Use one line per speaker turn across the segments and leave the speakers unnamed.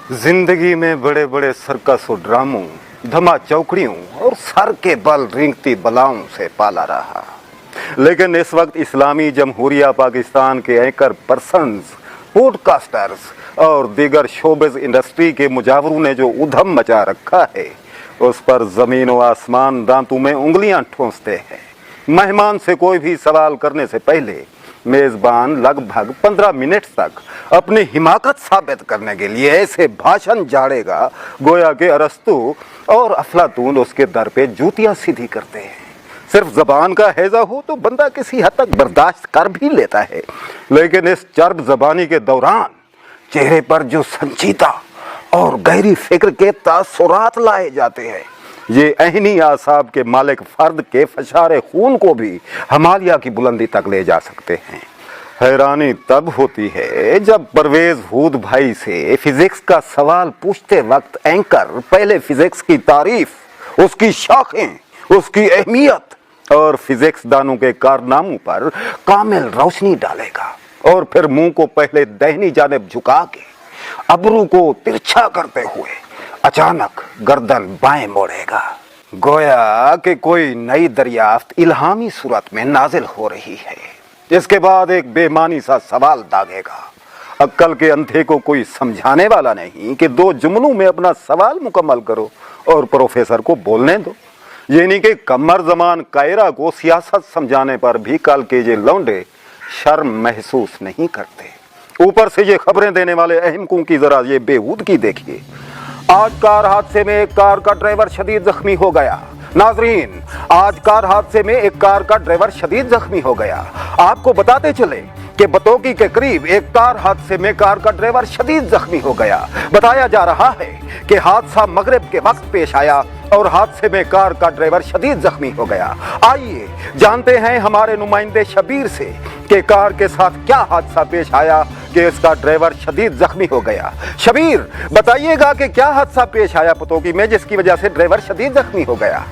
जिंदगी में बड़े बड़े सर्कस और ड्रामों, धमा चौकड़ियों और सर के बल रेंगती बलाओं से पाला रहा, लेकिन इस वक्त इस्लामी जमहूरिया पाकिस्तान के एंकर पर्सन्स, पॉडकास्टर्स और दीगर शोबिज इंडस्ट्री के मुजावरों ने जो उधम मचा रखा है, उस पर जमीन व आसमान दांतों में उंगलियां ठूंसते हैं। मेहमान से कोई भी सवाल करने से पहले मेजबान लगभग 15 मिनट तक अपनी हिमाकत साबित करने के लिए ऐसे भाषण झाड़ेगा गोया के अरस्तु और अफलातून उसके दर पे जूतियां सीधी करते हैं। सिर्फ जबान का हैजा हो तो बंदा किसी हद तक बर्दाश्त कर भी लेता है, लेकिन इस चर्ब जबानी के दौरान चेहरे पर जो संजीदा और गहरी फिक्र के तासुरात लाए जाते हैं, ये अहनी आसाब के मालिक फर्द के फशारे खून को भी हिमालय की बुलंदी तक ले जा सकते हैं। हैरानी तब होती है जब परवेज हूद भाई से फिजिक्स का सवाल पूछते वक्त एंकर पहले फिजिक्स की तारीफ, उसकी शाखें, उसकी अहमियत और फिजिक्स दानों के कारनामों पर कामिल रोशनी डालेगा और फिर मुंह को पहले दाहिनी जानिब झुका के अबरू को तिरछा करते हुए अचानक गर्दन बाएं मोड़ेगा, गोया कि कोई नई दरियाफ्त इल्हामी सूरत में नाजिल हो रही है। इसके बाद एक बेमानी सा सवाल दागेगा। अक्ल के अंधे को कोई समझाने वाला नहीं कि 2 जुमलों में अपना सवाल मुकम्मल करो और प्रोफेसर को बोलने दो। ये नहीं कि कमर जमान कायरा को सियासत समझाने पर भी कल के ये लौंडे शर्म महसूस नहीं करते। ऊपर से ये खबरें देने वाले अहमकों की जरा ये बेहूदगी देखिए। आज कार हादसे में एक कार का ड्राइवर शदीद जख्मी हो गया। नाजरीन, आज कार हादसे में एक कार का ड्राइवर शदीद जख्मी हो गया। आपको बताते चले कि बतौकी के करीब एक कार हादसे में कार का ड्राइवर शदीद जख्मी हो गया। बताया जा रहा है कि हादसा मगरिब के वक्त पेश आया और हादसे में कार का ड्राइवर शदीद जख्मी हो गया। आइए जानते हैं हमारे नुमाइंदे शबीर से कि कार के साथ क्या हादसा पेश आया कि इसका ड्राइवर शदीद जख्मी हो गया। शबीर, बताइएगा कि क्या हादसा पेश आया पतोकी में जिसकी वजह से ड्राइवर शदीद जख्मी हो गया।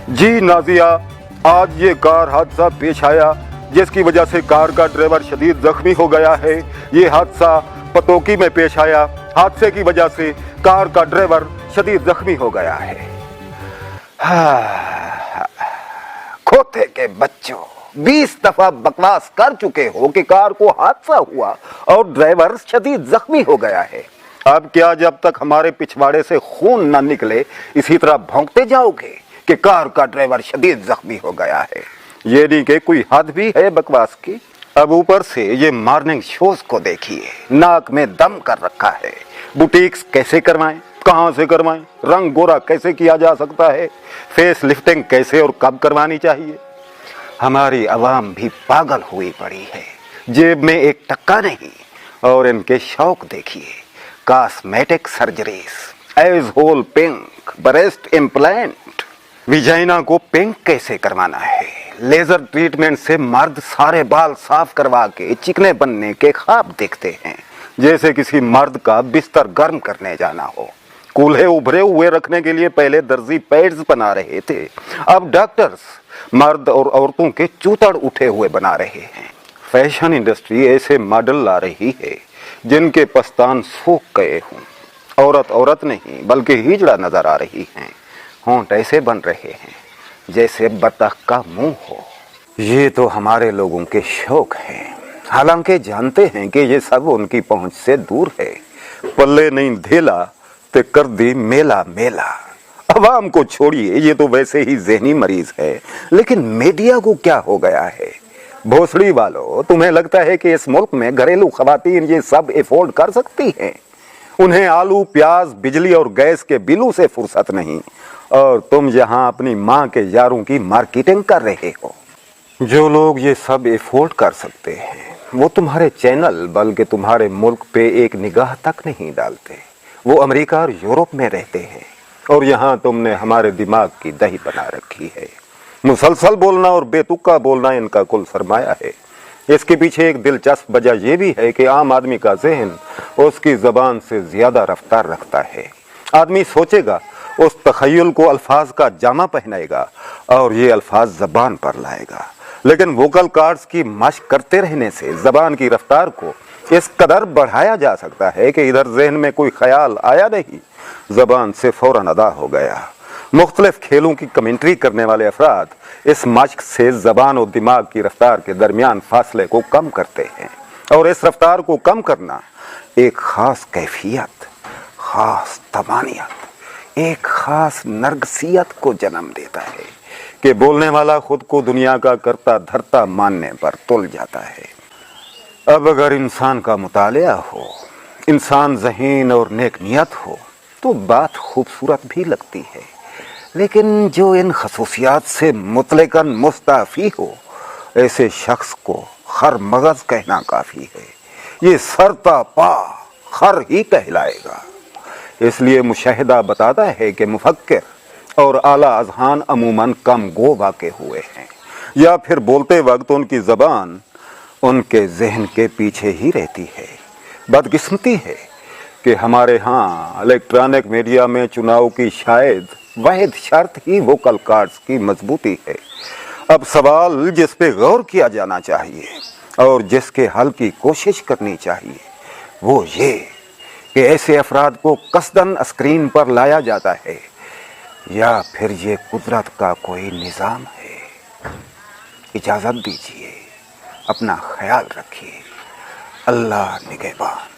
जी नाजिया, आज ये कार हादसा पेश आया जिसकी वजह से कार का ड्राइवर शदीद जख्मी हो गया है। ये हादसा पतोकी में पेश आया। हादसे की वजह से कार का ड्राइवर शदीद जख्मी हो गया है। खोते के बच्चों, 20 दफा बकवास कर चुके हो कि कार को हादसा हुआ और ड्राइवर शदीद जख्मी हो गया है। अब क्या जब तक हमारे पिछवाड़े से खून न निकले इसी तरह भौंकते जाओगे कि कार का ड्राइवर शदीद जख्मी हो गया है। ये नहीं कि कोई हद भी है बकवास की। अब ऊपर से ये मॉर्निंग शोज को देखिए, नाक में दम कर रखा है। बुटीक्स कैसे करवाएं, कहां से करवाएं, रंग गोरा कैसे किया जा सकता है, फेस लिफ्टिंग कैसे और कब करवानी चाहिए। हमारी आवाम भी पागल हुई पड़ी है। जेब में एक टक्का नहीं और इनके शौक देखिए। Cosmetic surgeries, as whole pink, breast implant, vagina को पिंक कैसे करवाना है। लेजर ट्रीटमेंट से मर्द सारे बाल साफ करवा के चिकने बनने के ख्वाब देखते हैं, जैसे किसी मर्द का बिस्तर गर्म करने जाना हो। कूल्हे उभरे हुए रखने के लिए पहले दर्जी पैड्स बना रहे थे, अब डॉक्टर्स मर्द और औरतों के चूतड़ उठे हुए बना रहे हैं। फैशन इंडस्ट्री ऐसे मॉडल ला रही है जिनके पस्तान सूख गए हों। औरत औरत नहीं बल्कि हिजड़ा नजर आ रही हैं। होंठ ऐसे बन रहे हैं जैसे बतख का मुंह हो। ये तो हमारे लोगों के शौक हैं, हालांकि जानते हैं कि ये सब उनकी पहुंच से दूर है। पल्ले नहीं धेला ते कर दी मेला मेला। अवाम को छोड़िए, ये तो वैसे ही ज़हनी मरीज है, लेकिन मीडिया को क्या हो गया है। भोसड़ी वालों, तुम्हें लगता है कि इस मुल्क में घरेलू खवातीन ये सब एफोर्ड कर सकती हैं? उन्हें आलू, प्याज, बिजली और गैस के बिलों से फुर्सत नहीं, और तुम यहाँ अपनी माँ के यारों की मार्केटिंग कर रहे हो। जो लोग ये सब एफोर्ड कर सकते हैं वो तुम्हारे चैनल बल्कि तुम्हारे मुल्क पे एक निगाह तक नहीं डालते। वो अमेरिका और यूरोप में रहते हैं और यहाँ तुमने हमारे दिमाग की दही बना रखी है। मुसलसल बोलना और बेतुका बोलना इनका कुल सरमाया है। इसके पीछे एक दिलचस्प वजह यह भी है कि आम आदमी का जहन उसकी जबान से ज्यादा रफ्तार रखता है। आदमी सोचेगा, उस तखय्युल को अल्फाज का जामा पहनाएगा और ये अल्फाज जबान पर लाएगा, लेकिन वोकल कार्ड्स की मशक करते रहने से जबान की रफ्तार को इस कदर बढ़ाया जा सकता है कि इधर जहन में कोई ख्याल आया नहीं, जबान से फौरन अदा हो गया। मुख्तलिफ खेलों की कमेंट्री करने वाले अफराद इस मश्क से जबान और दिमाग की रफ्तार के दरमियान फासले को कम करते हैं, और इस रफ्तार को कम करना एक खास कैफियत, खास तमानियत, एक खास नरगसियत को जन्म देता है कि बोलने वाला खुद को दुनिया का करता धरता मानने पर तुल जाता है। अब अगर इंसान का मुतालिया हो, इंसान ज़हीन और नेक नियत हो, तो बात खूबसूरत भी लगती है, लेकिन जो इन खसूसियात से मुतलकन मुस्ताफ़ी हो, ऐसे शख्स को खर मगज कहना काफ़ी है। ये सरता पा खर ही कहलाएगा। इसलिए मुशाहिदा बताता है कि मुफक्किर और आला अज़हान अमूमन कम गो वाक़े हुए हैं, या फिर बोलते वक्त उनकी ज़बान उनके जहन के पीछे ही रहती है। बदकिस्मती है कि हमारे यहाँ इलेक्ट्रॉनिक मीडिया में चुनाव की शायद वाहिद शर्त ही वोकल कार्ड्स की मजबूती है। अब सवाल जिस पे गौर किया जाना चाहिए और जिसके हल की कोशिश करनी चाहिए वो ये कि ऐसे अफराद को कसदन स्क्रीन पर लाया जाता है, या फिर ये कुदरत का कोई निज़ाम है। इजाज़त दीजिए, अपना ख्याल रखिए। अल्लाह निगहबान।